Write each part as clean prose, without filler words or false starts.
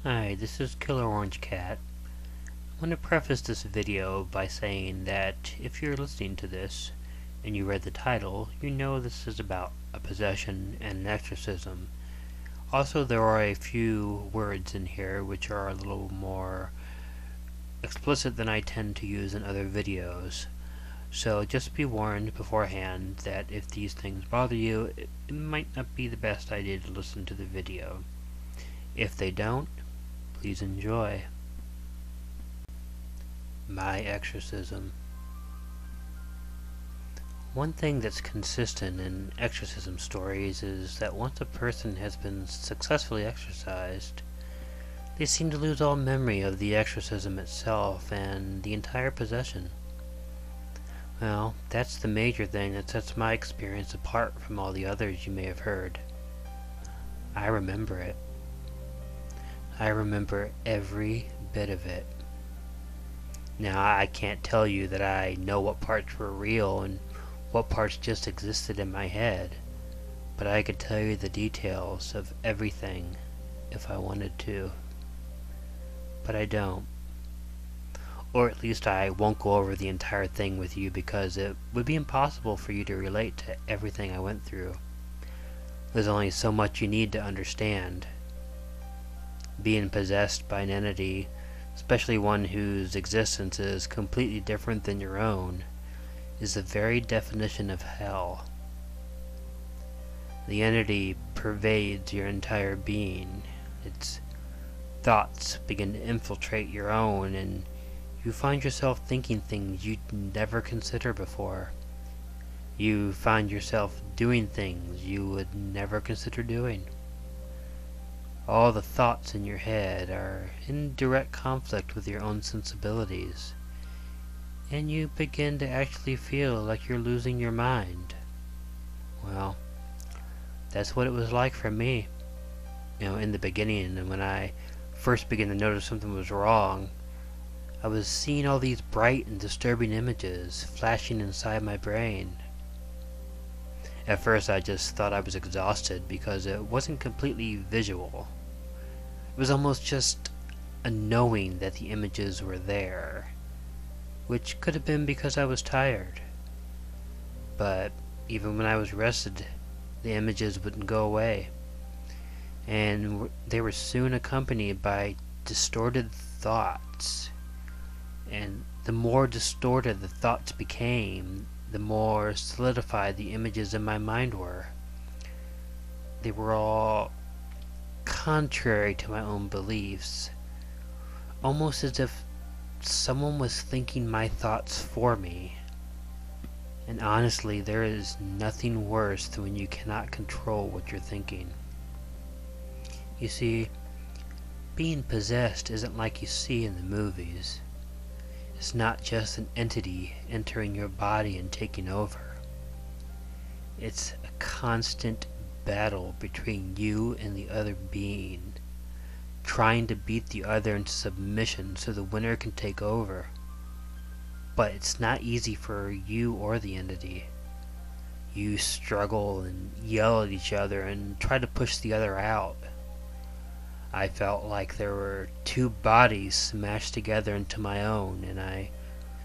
Hi, this is Killer Orange Cat. I want to preface this video by saying that if you're listening to this and you read the title, you know this is about a possession and an exorcism. Also, there are a few words in here which are a little more explicit than I tend to use in other videos. So just be warned beforehand that if these things bother you, it might not be the best idea to listen to the video. If they don't, please enjoy. My exorcism. One thing that's consistent in exorcism stories is that once a person has been successfully exorcised, they seem to lose all memory of the exorcism itself and the entire possession. Well, that's the major thing that sets my experience apart from all the others you may have heard. I remember it. I remember every bit of it. Now, I can't tell you that I know what parts were real and what parts just existed in my head, but I could tell you the details of everything if I wanted to. But I don't. Or at least I won't go over the entire thing with you because it would be impossible for you to relate to everything I went through. There's only so much you need to understand. Being possessed by an entity, especially one whose existence is completely different than your own, is the very definition of hell. The entity pervades your entire being. Its thoughts begin to infiltrate your own, and you find yourself thinking things you'd never considered before. You find yourself doing things you would never consider doing. All the thoughts in your head are in direct conflict with your own sensibilities, and you begin to actually feel like you're losing your mind. Well, that's what it was like for me. In the beginning, and when I first began to notice something was wrong, I was seeing all these bright and disturbing images flashing inside my brain. At first I just thought I was exhausted because it wasn't completely visual. It was almost just a knowing that the images were there, which could have been because I was tired. But even when I was rested, the images wouldn't go away, and they were soon accompanied by distorted thoughts. And the more distorted the thoughts became, the more solidified the images in my mind were. They were all contrary to my own beliefs, almost as if someone was thinking my thoughts for me. And honestly, there is nothing worse than when you cannot control what you're thinking. You see, being possessed isn't like you see in the movies. It's not just an entity entering your body and taking over. It's a constant battle between you and the other being, trying to beat the other into submission so the winner can take over. But it's not easy for you or the entity. You struggle and yell at each other and try to push the other out. I felt like there were two bodies smashed together into my own, and I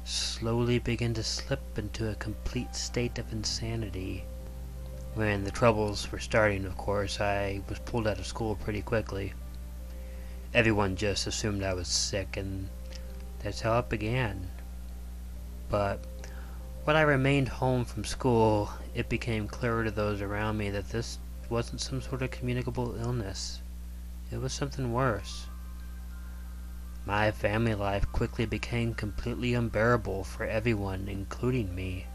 slowly began to slip into a complete state of insanity. When the troubles were starting, of course, I was pulled out of school pretty quickly. Everyone just assumed I was sick, and that's how it began. But when I remained home from school, it became clearer to those around me that this wasn't some sort of communicable illness. It was something worse. My family life quickly became completely unbearable for everyone, including me.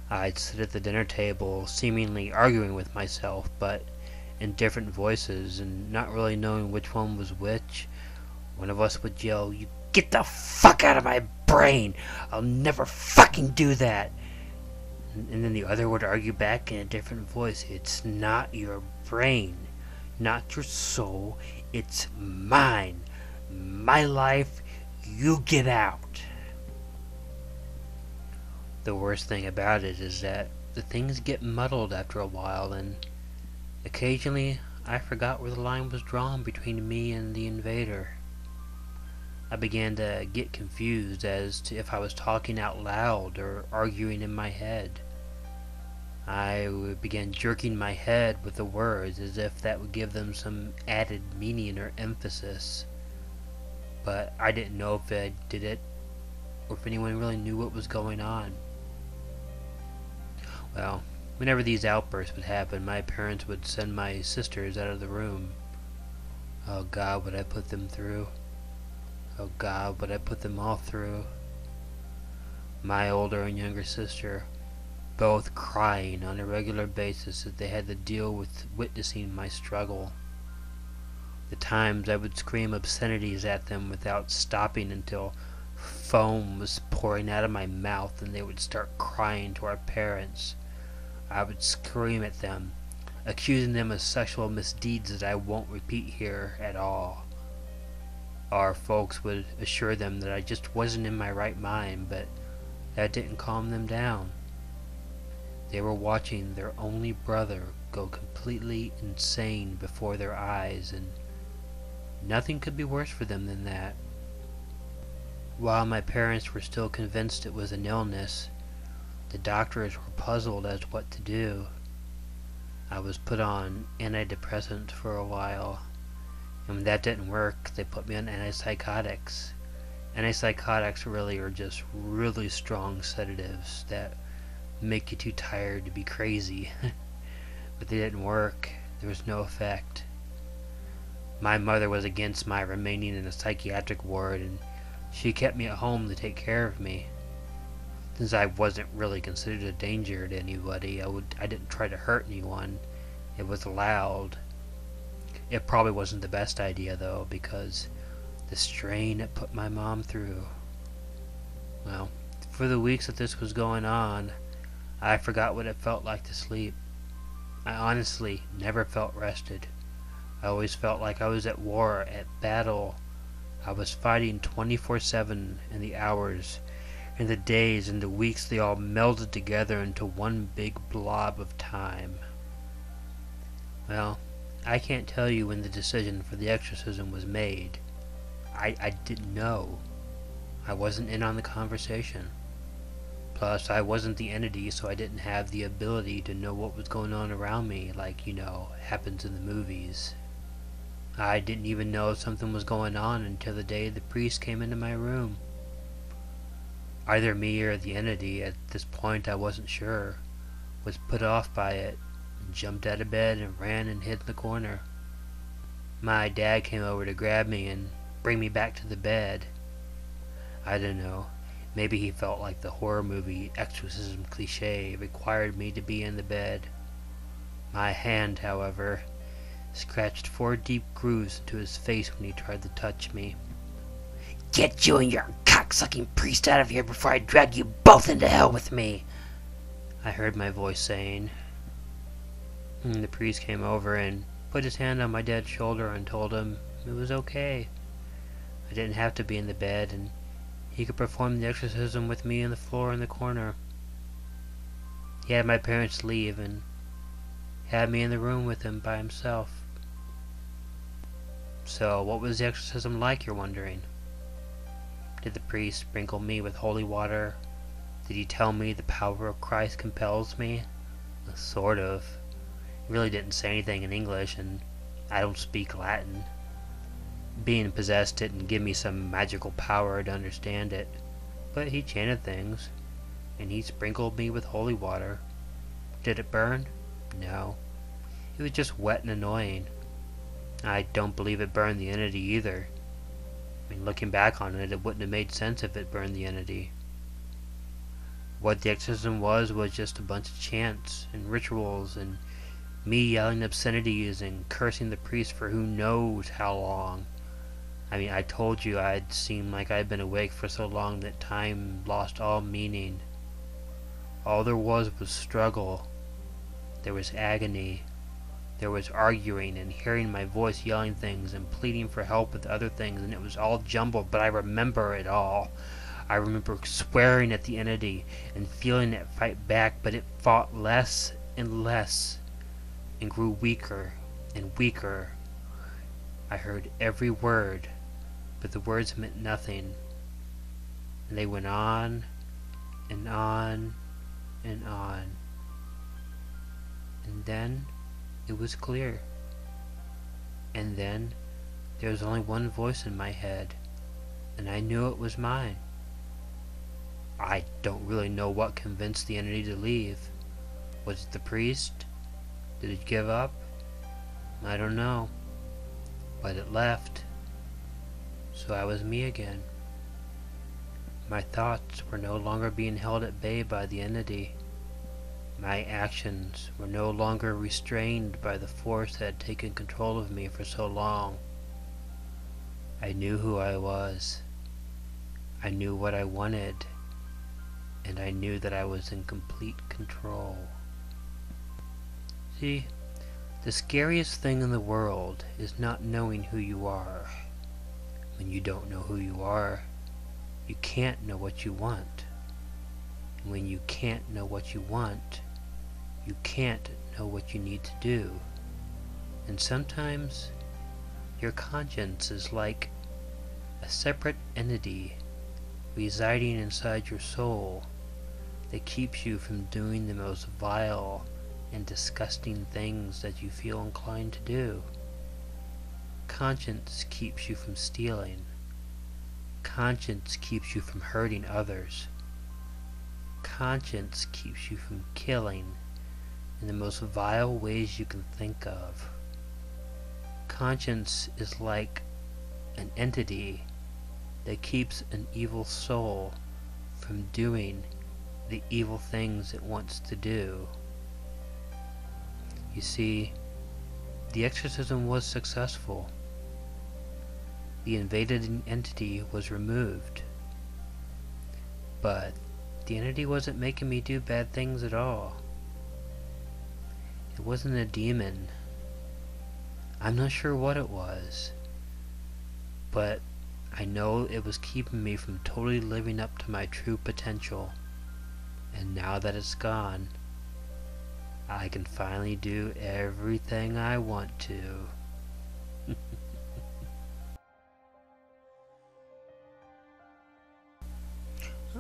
I'd sit at the dinner table, seemingly arguing with myself, but in different voices, and not really knowing which one was which. One of us would yell, "You get the fuck out of my brain! I'll never fucking do that!" And then the other would argue back in a different voice, "It's not your brain. Not your soul, it's mine. My life, you get out." The worst thing about it is that the things get muddled after a while, and occasionally I forgot where the line was drawn between me and the invader. I began to get confused as to if I was talking out loud or arguing in my head. I began jerking my head with the words as if that would give them some added meaning or emphasis. But I didn't know if I did it or if anyone really knew what was going on. Well, whenever these outbursts would happen, my parents would send my sisters out of the room. Oh God, what I put them through. Oh God, what I put them all through. My older and younger sister, both crying on a regular basis as they had to deal with witnessing my struggle. The times I would scream obscenities at them without stopping until foam was pouring out of my mouth and they would start crying to our parents. I would scream at them, accusing them of sexual misdeeds that I won't repeat here at all. Our folks would assure them that I just wasn't in my right mind, but that didn't calm them down. They were watching their only brother go completely insane before their eyes, and nothing could be worse for them than that. While my parents were still convinced it was an illness, the doctors were puzzled as what to do. I was put on antidepressants for a while, and when that didn't work, they put me on antipsychotics. Antipsychotics really are just really strong sedatives that make you too tired to be crazy. But they didn't work. There was no effect. My mother was against my remaining in a psychiatric ward, and she kept me at home to take care of me. Since I wasn't really considered a danger to anybody, I didn't try to hurt anyone. It was allowed. It probably wasn't the best idea though, because the strain it put my mom through. Well, for the weeks that this was going on, I forgot what it felt like to sleep. I honestly never felt rested. I always felt like I was at war, at battle. I was fighting 24/7, and the hours and the days and the weeks, they all melded together into one big blob of time. Well, I can't tell you when the decision for the exorcism was made. I didn't know. I wasn't in on the conversation. Plus, I wasn't the entity, so I didn't have the ability to know what was going on around me like, happens in the movies. I didn't even know something was going on until the day the priest came into my room. Either me or the entity, at this point I wasn't sure, was put off by it, and jumped out of bed and ran and hid in the corner. My dad came over to grab me and bring me back to the bed. I don't know, maybe he felt like the horror movie exorcism cliche required me to be in the bed. My hand, however, scratched 4 deep grooves into his face when he tried to touch me. "Get you and your cocksucking priest out of here before I drag you both into hell with me," I heard my voice saying. And the priest came over and put his hand on my dad's shoulder and told him it was okay. I didn't have to be in the bed, and he could perform the exorcism with me on the floor in the corner. He had my parents leave and had me in the room with him by himself. So, what was the exorcism like, you're wondering? Did the priest sprinkle me with holy water? Did he tell me the power of Christ compels me? Sort of. He really didn't say anything in English, and I don't speak Latin. Being possessed didn't give me some magical power to understand it, but he chanted things, and he sprinkled me with holy water. Did it burn? No. It was just wet and annoying. I don't believe it burned the entity either. I mean, looking back on it, it wouldn't have made sense if it burned the entity. What the exorcism was just a bunch of chants and rituals and me yelling obscenities and cursing the priest for who knows how long. I mean, I told you I'd seemed like I'd been awake for so long that time lost all meaning. All there was struggle. There was agony. There was arguing and hearing my voice yelling things and pleading for help with other things, and it was all jumbled, but I remember it all. I remember swearing at the entity and feeling it fight back, but it fought less and less and grew weaker and weaker. I heard every word, but the words meant nothing, and they went on and on and on. And then it was clear. And then there was only one voice in my head, and I knew it was mine. I don't really know what convinced the entity to leave. Was it the priest? Did it give up? I don't know. But it left. So I was me again. My thoughts were no longer being held at bay by the entity. My actions were no longer restrained by the force that had taken control of me for so long. I knew who I was. I knew what I wanted. And I knew that I was in complete control. See, the scariest thing in the world is not knowing who you are. When you don't know who you are, you can't know what you want. And when you can't know what you want, you can't know what you need to do. And sometimes your conscience is like a separate entity residing inside your soul that keeps you from doing the most vile and disgusting things that you feel inclined to do. Conscience keeps you from stealing. Conscience keeps you from hurting others. Conscience keeps you from killing in the most vile ways you can think of. Conscience is like an entity that keeps an evil soul from doing the evil things it wants to do. You see, the exorcism was successful. The invaded entity was removed. But the entity wasn't making me do bad things at all. It wasn't a demon. I'm not sure what it was. But I know it was keeping me from totally living up to my true potential. And now that it's gone, I can finally do everything I want to.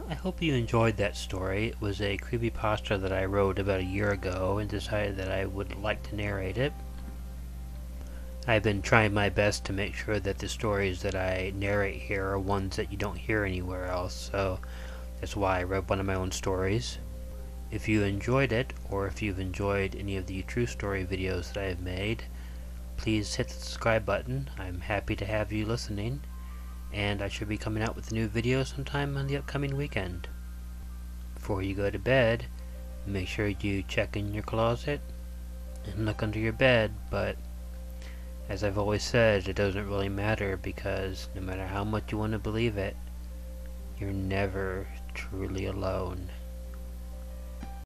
I hope you enjoyed that story. It was a creepypasta that I wrote about a year ago and decided that I would like to narrate it. I've been trying my best to make sure that the stories that I narrate here are ones that you don't hear anywhere else, so that's why I wrote one of my own stories. If you enjoyed it, or if you've enjoyed any of the true story videos that I have made, please hit the subscribe button. I'm happy to have you listening, and I should be coming out with a new video sometime on the upcoming weekend. Before you go to bed, make sure you check in your closet and look under your bed, but as I've always said, it doesn't really matter, because no matter how much you want to believe it, you're never truly alone.